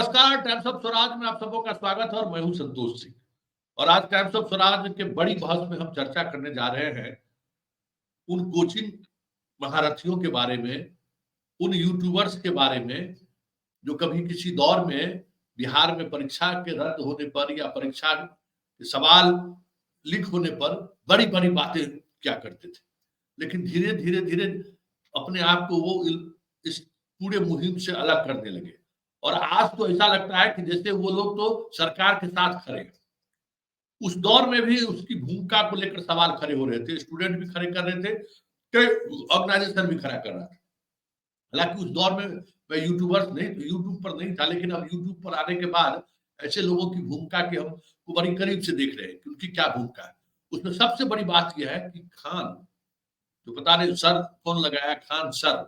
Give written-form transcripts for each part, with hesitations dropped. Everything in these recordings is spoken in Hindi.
नमस्कार, टाइम्स ऑफ स्वराज में आप सबों का स्वागत है और मैं हूं संतोष सिंह। और आज टाइम्स ऑफ स्वराज के बड़ी बहस में हम चर्चा करने जा रहे हैं उन कोचिंग महारथियों के बारे में, उन यूट्यूबर्स के बारे में जो कभी किसी दौर में बिहार में परीक्षा के रद्द होने पर या परीक्षा के सवाल लीक होने पर बड़ी बड़ी बातें क्या करते थे, लेकिन धीरे धीरे धीरे अपने आप को वो इस पूरे मुहिम से अलग करने लगे। और आज तो ऐसा लगता है कि जैसे वो लोग तो सरकार के साथ खड़े हैं। उस दौर में भी उसकी भूमिका को लेकर सवाल खड़े हो रहे थे, स्टूडेंट भी खड़े कर रहे थे, कई ऑर्गेनाइजेशन भी खड़ा कर रहा था। हालांकि उस दौर में मैं यूट्यूबर्स नहीं, तो यूट्यूब पर नहीं था, लेकिन अब यूट्यूब पर आने के बाद ऐसे लोगों की भूमिका की हम बड़ी करीब से देख रहे हैं कि उनकी क्या भूमिका है। उसमें सबसे बड़ी बात यह है कि खान, जो पता नहीं सर कौन लगाया, खान सर,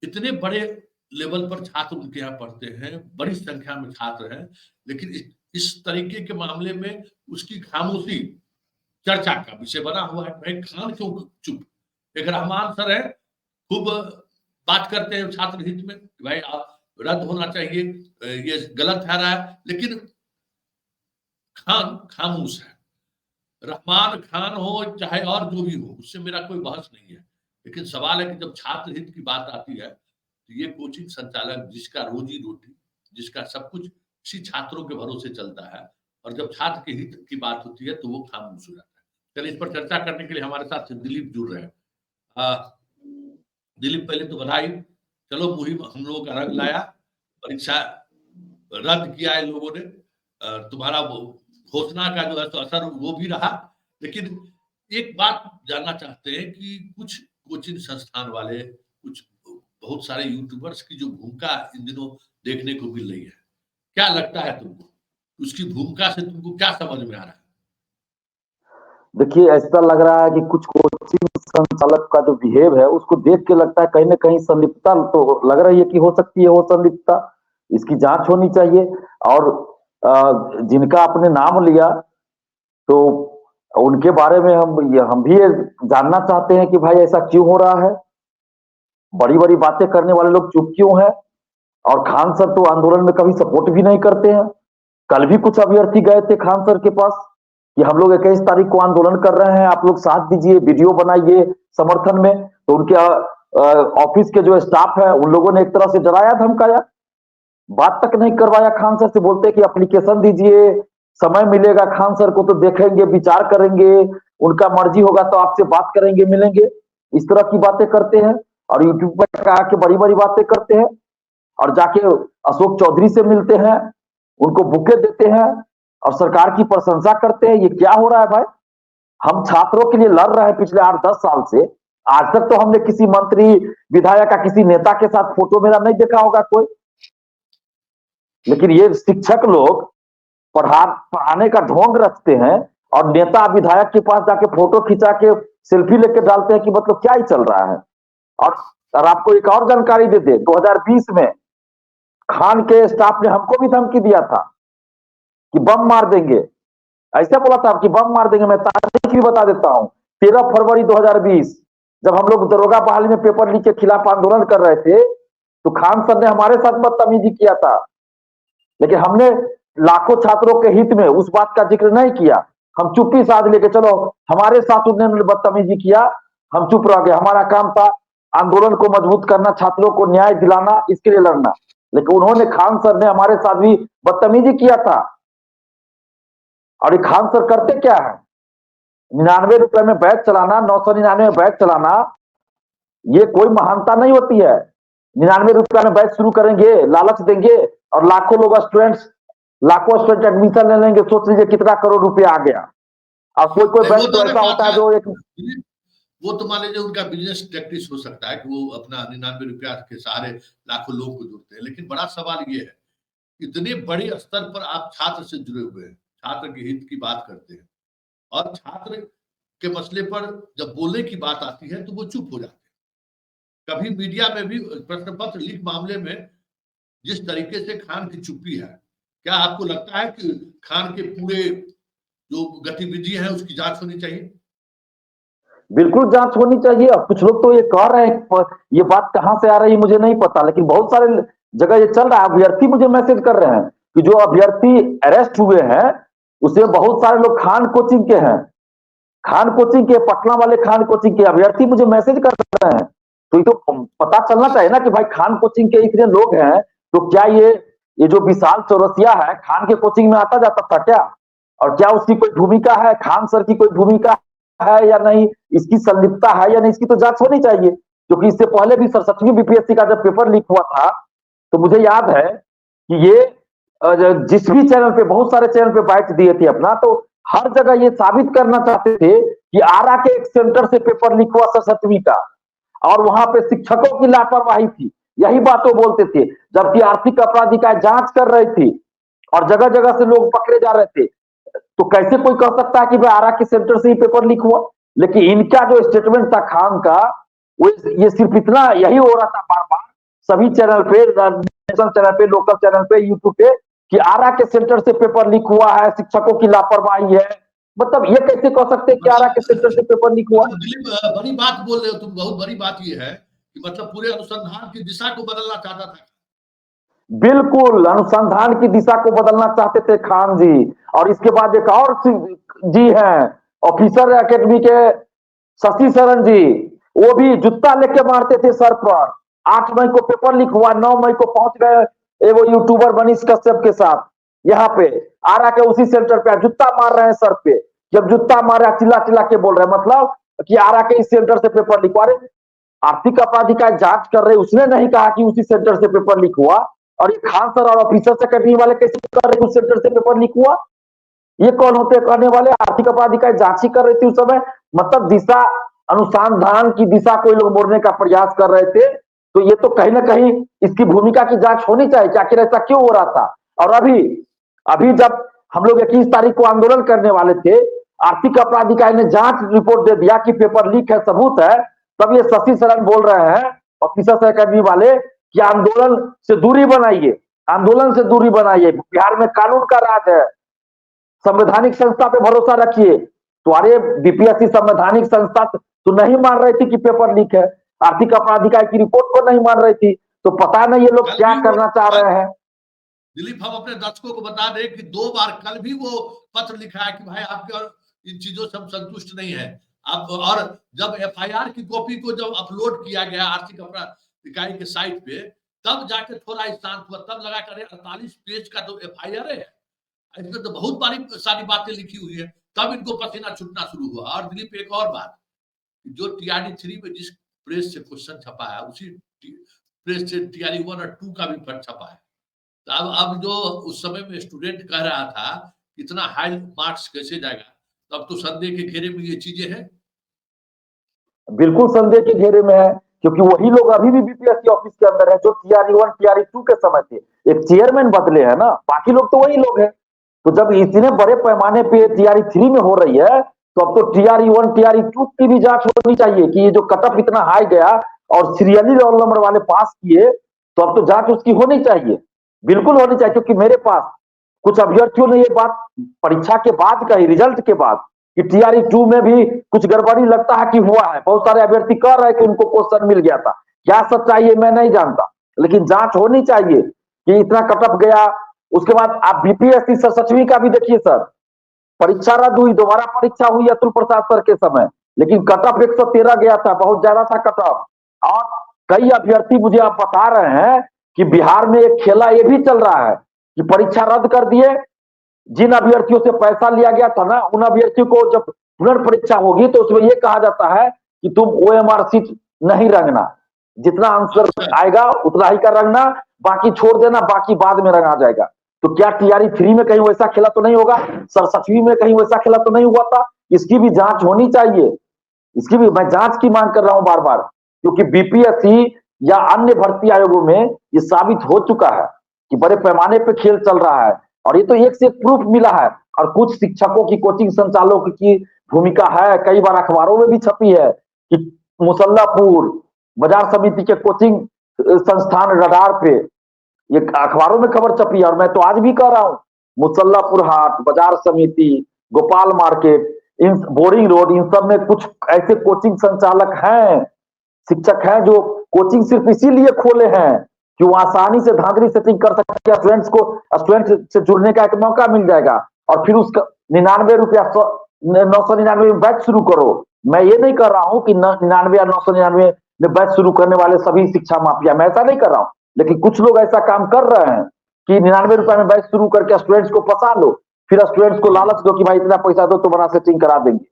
इतने बड़े लेवल पर छात्र उनके यहाँ पढ़ते हैं, बड़ी संख्या में छात्र हैं, लेकिन इस तरीके के मामले में उसकी खामोशी चर्चा का विषय बना हुआ है। भाई खान क्यों चुप? एक रहमान सर है, खूब बात करते हैं छात्र हित में, भाई रद्द होना चाहिए, ये गलत है रहा है, लेकिन खान खामोश है। रहमान खान हो चाहे और जो भी हो, उससे मेरा कोई बहस नहीं है, लेकिन सवाल है कि जब छात्र हित की बात आती है तो ये कोचिंग संचालक जिसका रोजी रोटी, जिसका सब कुछ इसी छात्रों के भरोसे चलता है, और जब छात्र के हित की बात होती है तो वो खामोश हो जाता है। चलिए इस पर चर्चा करने के लिए हमारे साथ दिलीप जुड़ रहे हैं। दिलीप, पहले तो बधाई, चलो मुहिम हम लोगों का रंग लाया, परीक्षा रद्द किया है लोगों ने, तुम्हारा घोषणा का जो है तो असर वो भी रहा। लेकिन एक बात जानना चाहते हैं कि कुछ कोचिंग संस्थान वाले, कुछ बहुत सारे यूट्यूबर्स की जो भूमिका इन दिनों देखने को मिल रही है, क्या लगता है तुमको? उसकी भूमिका से तुमको क्या समझ में आ रहा है? देखिए, ऐसा लग रहा है कि कुछ कोचिंग संचालक का जो बिहेव है उसको देख के लगता है कहीं ना कहीं संलिप्तता तो लग रही है कि हो सकती है वो संलिप्तता। इसकी जांच होनी चाहिए। और जिनका आपने नाम लिया तो उनके बारे में हम भी ये जानना चाहते हैं कि भाई ऐसा क्यों हो रहा है। बड़ी बड़ी बातें करने वाले लोग चुप क्यों हैं? और खान सर तो आंदोलन में कभी सपोर्ट भी नहीं करते हैं। कल भी कुछ अभ्यर्थी गए थे खान सर के पास कि हम लोग 21 तारीख को आंदोलन कर रहे हैं, आप लोग साथ दीजिए, वीडियो बनाइए समर्थन में। तो उनके ऑफिस के जो स्टाफ है उन लोगों ने एक तरह से डराया धमकाया, बात तक नहीं करवाया खान सर से। बोलते कि एप्लीकेशन दीजिए, समय मिलेगा खान सर को तो देखेंगे, विचार करेंगे, उनका मर्जी होगा तो आपसे बात करेंगे, मिलेंगे। इस तरह की बातें करते हैं और यूट्यूब पर आके बड़ी बड़ी बातें करते हैं और जाके अशोक चौधरी से मिलते हैं, उनको बुके देते हैं और सरकार की प्रशंसा करते हैं। ये क्या हो रहा है भाई? हम छात्रों के लिए लड़ रहे हैं पिछले 8-10 साल से। आज तक तो हमने किसी मंत्री, विधायक का, किसी नेता के साथ फोटो मेरा नहीं देखा होगा कोई। लेकिन ये शिक्षक लोग पढ़ाने का ढोंग रखते हैं और नेता विधायक के पास जाके फोटो खिंचा के सेल्फी लेके डालते हैं कि मतलब क्या ही चल रहा है। और आपको एक और जानकारी दे दे, 2020 में खान के स्टाफ ने हमको भी धमकी दिया था कि बम मार देंगे। ऐसे बोला था कि बम मार देंगे। मैं तारीख भी बता देता हूं, 13 फरवरी 2020, जब हम लोग दरोगा बहाली में पेपर लीक के खिलाफ आंदोलन कर रहे थे तो खान सर ने हमारे साथ बदतमीजी किया था। लेकिन हमने लाखों छात्रों के हित में उस बात का जिक्र नहीं किया। हम चुप्पी साध लेके चलो, हमारे साथ उन्होंने बदतमीजी किया, हम चुप रह गए। हमारा काम था आंदोलन को मजबूत करना, छात्रों को न्याय दिलाना, इसके लिए लड़ना। लेकिन उन्होंने, खान सर ने हमारे साथ भी बदतमीजी किया था। और ये खान सर करते क्या है? 99 रुपए में बैच चलाना, 999 में बैच चलाना, ये कोई महानता नहीं होती है। 99 रुपए में बैच शुरू करेंगे, लालच देंगे और लाखों स्टूडेंट एडमिशन ले लेंगे। सोच लीजिए कितना करोड़ रुपया आ गया। और कोई बैच तो ऐसा होता है जो एक, वो तो मान लीजिए उनका बिजनेस टैक्टिस हो सकता है कि वो अपना 99 रुपया के सहारे लाखों लोगों को जोड़ते हैं। लेकिन बड़ा सवाल ये है, इतने बड़े स्तर पर आप छात्र से जुड़े हुए हैं, छात्र के हित की बात करते हैं, और छात्र के मसले पर जब बोलने की बात आती है तो वो चुप हो जाते हैं। कभी मीडिया में भी प्रश्न पत्र लीक मामले में जिस तरीके से खान की चुप्पी है, क्या आपको लगता है कि खान के पूरे जो गतिविधि है उसकी जांच होनी चाहिए? बिल्कुल जांच होनी चाहिए। अब कुछ लोग तो ये कह रहे हैं, ये बात कहां से आ रही है मुझे नहीं पता, लेकिन बहुत सारे जगह ये चल रहा है। अभ्यर्थी मुझे मैसेज कर रहे हैं कि जो अभ्यर्थी अरेस्ट हुए हैं उसमें बहुत सारे लोग खान कोचिंग के हैं, खान कोचिंग के, पटना वाले खान कोचिंग के अभ्यर्थी मुझे मैसेज कर रहे हैं। तो ये तो पता चलना चाहिए ना कि भाई खान कोचिंग के इतने लोग हैं, तो क्या ये जो विशाल चौरसिया है खान के कोचिंग में आता जाता था क्या? और क्या उसकी कोई भूमिका है, खान सर की कोई भूमिका है या नहीं, इसकी संलिप्तता है या नहीं, इसकी तो जांच होनी चाहिए। क्योंकि इससे पहले भी 7वीं बीपीएससी का जब पेपर लीक हुआ था तो मुझे याद है कि ये जिस भी चैनल पे, बहुत सारे चैनल पे बाइट दिए थे अपना, तो हर जगह ये साबित करना चाहते थे कि आरा के एक सेंटर से पेपर लीक हुआ 7वीं का, और वहां पे शिक्षकों की लापरवाही थी, यही बात वो बोलते थे। जबकि आर्थिक अपराध इकाई जांच कर रही थी और जगह जगह से लोग पकड़े जा रहे थे, तो कैसे कोई कह सकता है कि भाई आरा के सेंटर से ही पेपर लीक हुआ? लेकिन इनका जो स्टेटमेंट था खान का, वो ये सिर्फ इतना यही हो रहा था बार बार सभी चैनल पे, नेशनल चैनल पे, लोकल चैनल पे, यूट्यूब पे, कि आरा के सेंटर से पेपर लीक हुआ है, शिक्षकों की लापरवाही है। मतलब ये कैसे कह सकते हैं कि आरा के सेंटर से पेपर लीक हुआ? दिलीप, बड़ी बात बोल रहे हो तुम, बहुत बड़ी बात ये है कि मतलब पूरे अनुसंधान की दिशा को बदलना चाहता था। बिल्कुल अनुसंधान की दिशा को बदलना चाहते थे खान जी। और इसके बाद एक और जी हैं, ऑफिसर एकेडमी के शशि शरण जी, वो भी जूता लेके मारते थे सर पर। 8 मई को पेपर लीक हुआ, 9 मई को पहुंच गए वो यूट्यूबर मनीष कश्यप के साथ यहाँ पे आरा के उसी सेंटर पे, जूता मार रहे हैं सर पे। जब जूता मार रहा, चिल्ला चिल्ला के बोल रहे हैं, मतलब कि आरा के इस सेंटर से पेपर लीक हुआ। आर्थिक अपराधी का जांच कर रहे, उसने नहीं कहा कि उसी सेंटर से पेपर लीक हुआ। और ये खान सर और ऑफिसर से करने वाले कैसे कर रहे उस सेंटर से पेपर लीक हुआ? ये कौन होते करने वाले? आर्थिक अपराधी का जांच ही कर रही थी उस समय। मतलब दिशा, अनुसंधान की दिशा को लोग मोड़ने का प्रयास कर रहे थे। तो ये तो कहीं ना कहीं इसकी भूमिका की जांच होनी चाहिए कि आखिर ऐसा क्यों हो रहा था। और अभी अभी जब हम लोग 21 तारीख को आंदोलन करने वाले थे, आर्थिक अपराध इकाई ने जांच रिपोर्ट दे दिया कि पेपर लीक है, सबूत है, तब ये शशि शरण बोल रहे हैं ऑफिसर्स अकेडमी वाले कि आंदोलन से दूरी बनाइए, आंदोलन से दूरी बनाइए, बिहार में कानून का राज है, संवैधानिक संस्था पे भरोसा रखिए। तो अरे बीपीएससी संवैधानिक संस्था तो नहीं मान रही थी कि पेपर लीक है, आर्थिक अपराध इकाई की रिपोर्ट को नहीं मान रही थी। तो पता नहीं ये लोग क्या करना चाह रहे हैं। दिलीप, हम अपने दर्शकों को बता दें कि 2 बार कल भी वो पत्र लिखा है कि भाई आपके और इन चीजों से हम संतुष्ट नहीं है। आप, और जब एफआईआर की कॉपी को जब अपलोड किया गया आर्थिक अपराध इकाई के साइट पे, तब जाके थोड़ा शांत हुआ। तब लगा करे 48 पेज का तो एफआईआर है, इसमें तो बहुत सारी बातें लिखी हुई है। तब इनको पसीना छूटना शुरू हुआ। और दिलीप, एक और बात, जो टीआरडी 3 में जिस प्रेस से क्वेश्चन छपा है, उसी प्रेस से टीआरडी 1 और 2 का भी छपा है। तो अब जो उस समय में स्टूडेंट कह रहा था इतना हाई मार्क्स कैसे जाएगा, तो अब तो संदेह के घेरे में ये चीजें हैं। बिल्कुल संदेह के घेरे में है, क्योंकि वही लोग अभी भी बीपीएससी ऑफिस के अंदर है जो टीआरई 1 टीआरई 2 के समय थे। एक चेयरमैन बदले हैं ना, बाकी लोग तो वही लोग हैं। तो जब इतने बड़े पैमाने पे टीआरई 3 में हो रही है, तो अब तो टीआरई 1 टीआरई 2 की भी जांच होनी चाहिए कि ये जो कटअप इतना हाई गया और सीरियली रोल नंबर वाले पास किए, तो अब तो जांच उसकी होनी चाहिए, बिल्कुल होनी चाहिए। क्योंकि मेरे पास कुछ अभ्यर्थियों ने ये बात परीक्षा के बाद कही, रिजल्ट के बाद, कि टीआरई 2 में भी कुछ गड़बड़ी लगता है कि हुआ है। बहुत सारे अभ्यर्थी कह रहे हैं कि उनको क्वेश्चन मिल गया था। क्या सच्चाई है मैं नहीं जानता, लेकिन जांच होनी चाहिए कि इतना कटअप गया। उसके बाद आप बीपीएससी 7वीं का भी देखिए सर, परीक्षा रद्द हुई, दोबारा परीक्षा हुई अतुल प्रसाद सर के समय, लेकिन कटअप 113 गया था, बहुत ज्यादा था कटअप। और कई अभ्यर्थी मुझे आप बता रहे हैं कि बिहार में एक खेला ये भी चल रहा है कि परीक्षा रद्द कर दिए, जिन अभ्यर्थियों से पैसा लिया गया था ना, उन अभ्यर्थियों को जब पुनर्परीक्षा होगी तो उसमें यह कहा जाता है कि तुम ओएमआर सीट नहीं रंगना, जितना आंसर आएगा उतना ही का रंगना, बाकी छोड़ देना, बाकी बाद में रंगा जाएगा। तो क्या टीआरई 3 में कहीं वैसा खेला तो नहीं होगा? 7वीं में कहीं वैसा खेला तो नहीं हुआ था? इसकी भी जांच होनी चाहिए, इसकी भी मैं जांच की मांग कर रहा हूं बार बार। क्योंकि बीपीएससी या अन्य भर्ती आयोगों में ये साबित हो चुका है कि बड़े पैमाने पे खेल चल रहा है, और ये तो एक से एक प्रूफ मिला है। और कुछ शिक्षकों की, कोचिंग संचालकों की भूमिका है, कई बार अखबारों में भी छपी है कि मुसल्लापुर बाजार समिति के कोचिंग संस्थान रडार पे, ये अखबारों में खबर छपी है। और मैं तो आज भी कह रहा हूं, मुसल्लापुर हाट, बाजार समिति, गोपाल मार्केट, इन बोरिंग रोड, इन सब में कुछ ऐसे कोचिंग संचालक हैं, शिक्षक हैं, जो कोचिंग सिर्फ इसीलिए खोले हैं कि वो आसानी से धांधली सेटिंग कर सकते हैं, स्टूडेंट से जुड़ने का एक मौका मिल जाएगा। और फिर उसका 999 में बैच शुरू करो। मैं ये नहीं कर रहा हूँ कि 99 या 999 में बैच शुरू करने वाले सभी शिक्षा माफिया, मैं ऐसा नहीं कर रहा हूँ, लेकिन कुछ लोग ऐसा काम कर रहे हैं कि 99 रुपए में बैच शुरू करके स्टूडेंट्स को फंसा लो, फिर स्टूडेंट्स को लालच दो कि भाई इतना पैसा दो तो बना सेटिंग करा देंगे,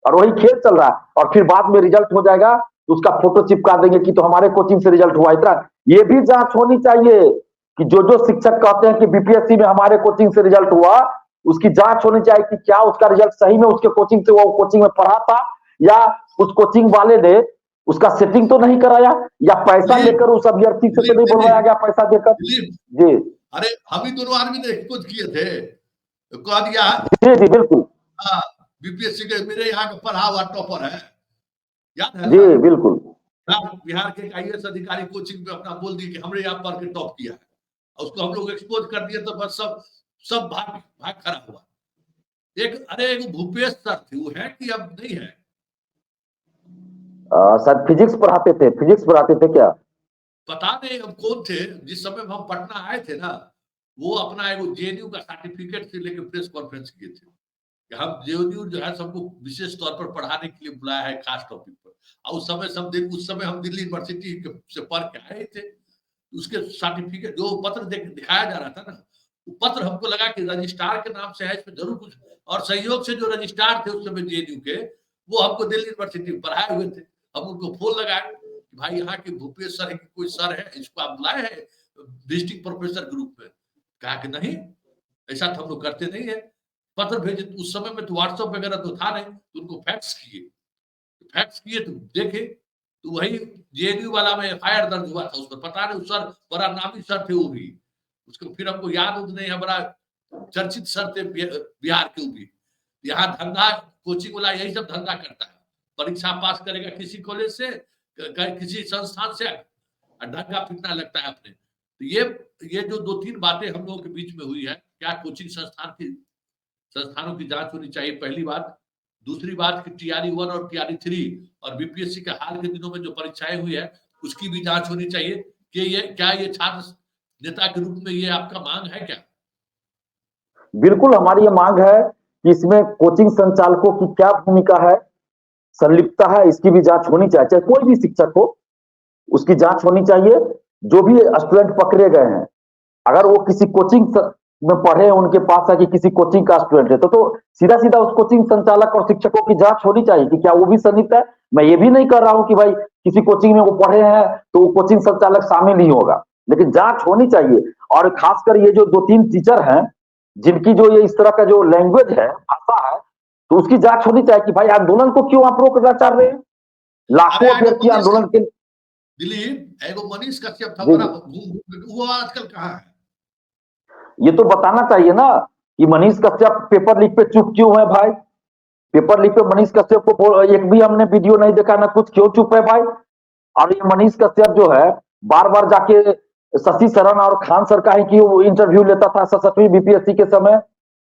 और वही खेल चल रहा है। और फिर बाद में रिजल्ट हो जाएगा तो उसका फोटो चिपका देंगे कि तो हमारे कोचिंग से रिजल्ट हुआ इतना। ये भी जांच होनी चाहिए कि जो शिक्षक कहते हैं कि बीपीएससी में हमारे कोचिंग से रिजल्ट हुआ, उसकी जांच होनी चाहिए कि क्या उसका रिजल्ट सही में उसके कोचिंग से, वो कोचिंग में पढ़ा था, या उस कोचिंग वाले ने उसका सेटिंग तो नहीं कराया, या पैसा लेकर उस अभ्यर्थी से तो नहीं बुलवाया गया पैसा देकर। जी अरे हम ही दोनों आदमी ने कुछ किए थे, कह दिया जी जी बिल्कुल, हाँ बीपीएससी के मेरे यहाँ का पढ़ा हुआ टॉपर है, याद है जी बिल्कुल। बिहार के आईएएस अधिकारी कोचिंग पे अपना बोल दिए कि हमने यहाँ पढ़ के टॉप किया है, और उसको हम लोग एक्सपोज कर दिए, तो बस सब भाग खड़ा हुआ। एक भूपेश सर थे, वो है कि अब नहीं है? सर फिजिक्स पढ़ाते थे क्या? पता नहीं अब कौन थे। जिस समय हम पटना आए थे ना, वो अपना एक जेएनयू का सर्टिफिकेट से लेके प्रेस कॉन्फ्रेंस किए थे कि हम जेएनयू जो है सबको विशेष तौर पर पढ़ाने के लिए बुलाया है खास टॉपिक पर। और उस समय हम दिल्ली यूनिवर्सिटी से पढ़ के आए थे। उसके सर्टिफिकेट जो पत्र दिखाया जा रहा था ना, वो पत्र हमको लगा कि रजिस्ट्रार के नाम से है, इसमें जरूर कुछ, और सहयोग से जो रजिस्ट्रार थे उस समय जेएनयू के, वो हमको दिल्ली यूनिवर्सिटी में पढ़ाए हुए थे। हम उनको फोन लगाए कि भाई यहाँ के भूपेश सर की कोई सर है, इसको आप बुलाए हैं विजिटिंग प्रोफेसर ग्रुप में? कहा कि नहीं, ऐसा तो हम लोग करते नहीं है। पत्र भेजे, उस समय में तो व्हाट्सएप वगैरह तो था नहीं, तो उनको फैक्स किए तो देखे, तो वही जेएनयू वाला में एफआईआर दर्ज हुआ था उस पर। पता नहीं सर बड़ा नामी सर थे वो भी, उसको फिर हमको याद नहीं है, बड़ा चर्चित सर थे बिहार के। वो भी यहाँ धंधा कोचिंग वाला यही सब धंधा करता है, परीक्षा पास करेगा किसी कॉलेज से, किसी संस्थान से, ढंगा पिटना लगता है अपने। तो ये जो 2-3 बातें हम लोगों के बीच में हुई है, क्या कोचिंग संस्थानों की जांच होनी चाहिए, पहली बात। दूसरी बात कि टीआरई 1 और टीआरई 3 और बीपीएससी के हाल के दिनों में जो परीक्षाएं हुई है, उसकी भी जांच होनी चाहिए कि ये छात्र नेता के रूप में ये आपका मांग है क्या? बिल्कुल हमारी ये मांग है कि इसमें कोचिंग संचालकों की क्या भूमिका है, संलिप्तता है, इसकी भी जांच होनी चाहिए। चाहे कोई भी शिक्षक हो, उसकी जांच होनी चाहिए। जो भी स्टूडेंट पकड़े गए हैं, अगर वो किसी कोचिंग में पढ़े, उनके पास है कि किसी कोचिंग का स्टूडेंट है, तो सीधा सीधा उस कोचिंग संचालक और शिक्षकों की जांच होनी चाहिए कि क्या वो भी संलिप्त है। मैं ये भी नहीं कर रहा हूं कि भाई किसी कोचिंग में वो पढ़े हैं तो वो कोचिंग संचालक शामिल नहीं होगा, लेकिन जांच होनी चाहिए। और खासकर ये जो 2-3 टीचर हैं जिनकी जो ये इस तरह का जो लैंग्वेज है, भाषा है, तो उसकी जांच होनी चाहिए कि भाई आंदोलन को क्यों आप रोकना चाह रहे हैं। लाखों अभ्यर्थी आंदोलन के दिलीप, एगो मनीष कश्यप था, बड़ा वो आजकल कहाँ है? ये तो बताना चाहिए ना कि मनीष कश्यप पेपर लीक पे चुप क्यों है भाई। पेपर लीक पे मनीष कश्यप को एक भी हमने वीडियो नहीं देखा ना कुछ, क्यों चुप है भाई। और ये मनीष कश्यप जो है बार बार जाके शशि शरण और खान सर का ही क्यों इंटरव्यू लेता था 67वीं बीपीएससी के समय,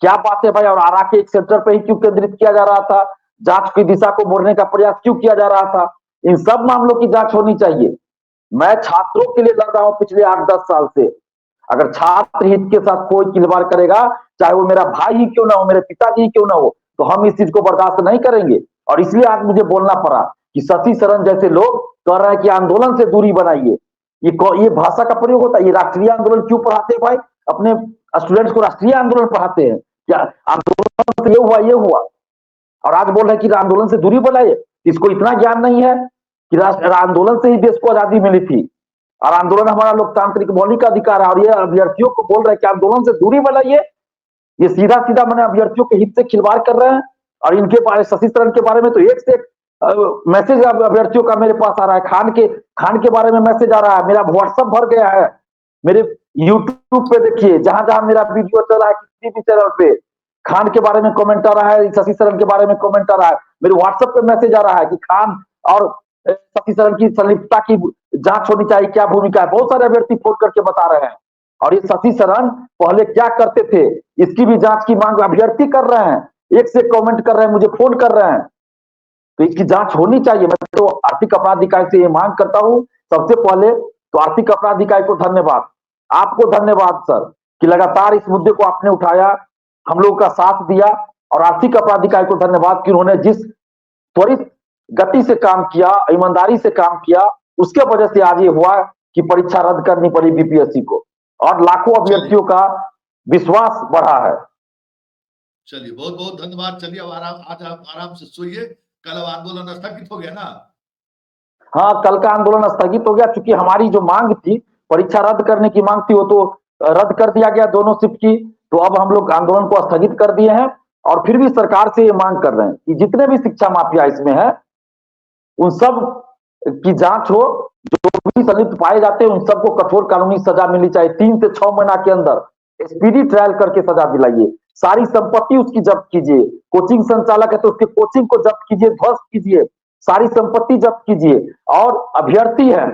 क्या बात है भाई। और आरा के एक सेंटर पे ही क्यों केंद्रित किया जा रहा था, जांच की दिशा को मोड़ने का प्रयास क्यों किया जा रहा था। इन सब मामलों की जांच होनी चाहिए। मैं छात्रों के लिए लड़ रहा हूं पिछले 8-10 साल से। अगर छात्र हित के साथ कोई खिलवाड़ करेगा, चाहे वो मेरा भाई ही क्यों ना हो, मेरे पिताजी ही क्यों ना हो, तो हम इस चीज को बर्दाश्त नहीं करेंगे। और इसलिए आज मुझे बोलना पड़ा कि शशि शरण जैसे लोग कह रहे हैं कि आंदोलन से दूरी बनाइए। ये भाषा का प्रयोग होता है। ये राष्ट्रीय आंदोलन क्यों पढ़ाते हैं भाई, अपने स्टूडेंट्स को राष्ट्रीय आंदोलन पढ़ाते हैं क्या? आंदोलन ये हुआ ये हुआ, और आज बोल रहे हैं कि आंदोलन से दूरी बनाइए। इसको इतना ज्ञान नहीं है कि आंदोलन से ही देश को आजादी मिली थी, और आंदोलन हमारा लोकतांत्रिक मौलिक अधिकार है। और ये अभ्यर्थियों को बोल रहे हैं कि आंदोलन से दूरी बनाइए। ये सीधा सीधा मैंने अभ्यर्थियों के हित से खिलवाड़ कर रहे हैं। और इनके बारे, शशि शरण के बारे में तो एक से एक मैसेज अभ्यर्थियों का मेरे पास आ रहा है। खान के बारे में मैसेज आ रहा है, मेरा व्हाट्सएप भर गया है। मेरे यूट्यूब पे देखिए, जहां जहां मेरा वीडियो चल रहा है किसी भी चैनल पे, खान के बारे में कमेंट आ रहा है, शशि शरण के बारे में कमेंट आ रहा है। मेरे व्हाट्सएप पे मैसेज आ रहा है कि खान और शशि शरण की संलिप्तता की जांच होनी चाहिए, क्या भूमिका है। बहुत सारे अभ्यर्थी फोन करके बता रहे हैं। और ये शशि शरण पहले क्या करते थे, इसकी भी जांच की मांग अभ्यर्थी कर रहे हैं। एक से कमेंट कर रहे हैं, मुझे फोन कर रहे हैं, तो इसकी जांच होनी चाहिए। मैं तो आर्थिक अपराध इकाई से ये मांग करता हूं, सबसे पहले तो आर्थिक अपराध इकाई को धन्यवाद, आपको धन्यवाद सर कि लगातार इस मुद्दे को आपने उठाया, हम लोगों का साथ दिया। और आर्थिक अपराध इकाई को धन्यवाद कि उन्होंने जिस त्वरित गति से काम किया, ईमानदारी से काम किया, उसके वजह से आज ये हुआ कि परीक्षा रद्द करनी पड़ी बीपीएससी को और लाखों अभ्यर्थियों का विश्वास बढ़ा है। चलिए बहुत बहुत धन्यवाद। चलिए अब आज आप आराम से सोइए, कल अब आंदोलन स्थगित हो गया ना? हाँ, कल का आंदोलन स्थगित हो गया, क्योंकि हमारी जो मांग थी, परीक्षा रद्द करने की मांग थी, वो तो रद्द कर दिया गया दोनों शिफ्ट की। तो अब हम लोग आंदोलन को स्थगित कर दिए हैं और फिर भी सरकार से ये मांग कर रहे हैं कि जितने भी शिक्षा माफिया इसमें है उन सब की जांच हो, जो भी संलिप्त पाए जाते हैं उन सबको कठोर कानूनी सजा मिलनी चाहिए। 3 से 6 महीना के अंदर स्पीडी ट्रायल करके सजा दिलाइए, सारी संपत्ति उसकी जब्त कीजिए, कोचिंग संचालक है तो उसके कोचिंग को जब्त कीजिए, ध्वस्त कीजिए, सारी संपत्ति जब्त कीजिए। और अभ्यर्थी है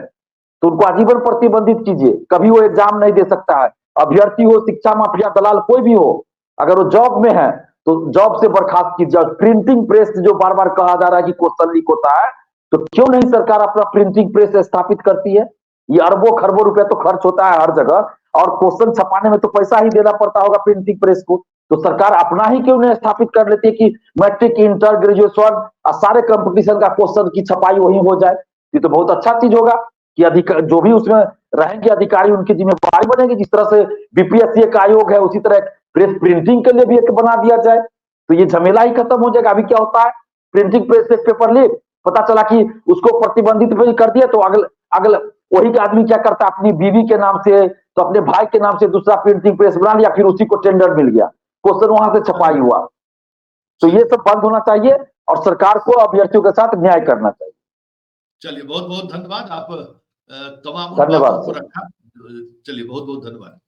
तो उनको आजीवन प्रतिबंधित कीजिए, कभी वो एग्जाम नहीं दे सकता है। अभ्यर्थी हो, शिक्षा माफिया, दलाल कोई भी हो, अगर वो जॉब में है तो जॉब से बर्खास्त कीजिए। प्रिंटिंग प्रेस जो बार बार कहा जा रहा है कि क्वेश्चन लीक होता है, तो क्यों नहीं सरकार अपना प्रिंटिंग प्रेस स्थापित करती है? ये अरबों खरबों रुपए तो खर्च होता है हर जगह, और क्वेश्चन छपाने में तो पैसा ही देना पड़ता होगा प्रिंटिंग प्रेस को। तो सरकार अपना ही क्यों नहीं स्थापित कर लेती है कि मैट्रिक, इंटर, ग्रेजुएशन सारे कंपटीशन का क्वेश्चन की छपाई वही हो जाए? ये तो बहुत अच्छा चीज होगा कि जो भी उसमें रहेंगे अधिकारी उनकी जिम्मेवारी बनेगी। जिस तरह से बीपीएससी एक आयोग है, उसी तरह प्रेस प्रिंटिंग के लिए भी एक बना दिया जाए, तो ये झमेला ही खत्म हो जाएगा। अभी क्या होता है, प्रिंटिंग प्रेस से पेपर लीक, पता चला कि उसको प्रतिबंधित भी कर दिया, तो अगले वही का आदमी क्या करता है, अपनी बीवी के नाम से तो अपने भाई के नाम से दूसरा प्रिंटिंग प्रेस बना लिया, फिर उसी को टेंडर मिल गया, क्वेश्चन वहां से छपाई हुआ। तो ये सब बंद होना चाहिए और सरकार को अभ्यर्थियों के साथ न्याय करना चाहिए। चलिए बहुत बहुत धन्यवाद, आप तमाम धन्यवाद बातों को रखा। चलिए बहुत बहुत धन्यवाद।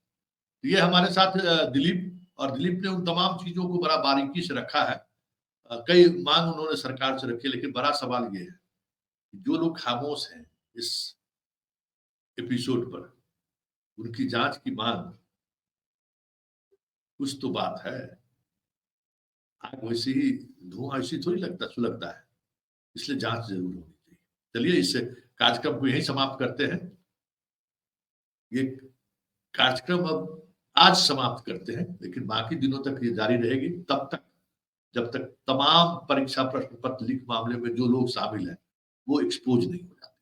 ये हमारे साथ दिलीप, और दिलीप ने उन तमाम चीजों को बड़ा बारीकी से रखा है। कई मांग उन्होंने सरकार से रखी, लेकिन बड़ा सवाल ये है जो लोग खामोश हैं इस एपिसोड पर, उनकी जांच की मांग, कुछ तो बात है। आग वैसे ही, धुआं ऐसी थोड़ी सुलगता है, इसलिए जांच जरूर होनी चाहिए। चलिए इस कार्यक्रम को यहीं समाप्त करते हैं। ये कार्यक्रम अब आज समाप्त करते हैं, लेकिन बाकी दिनों तक ये जारी रहेगी, तब तक जब तक तमाम परीक्षा प्रश्न पत्र लीक मामले में जो लोग शामिल हैं वो एक्सपोज नहीं हो।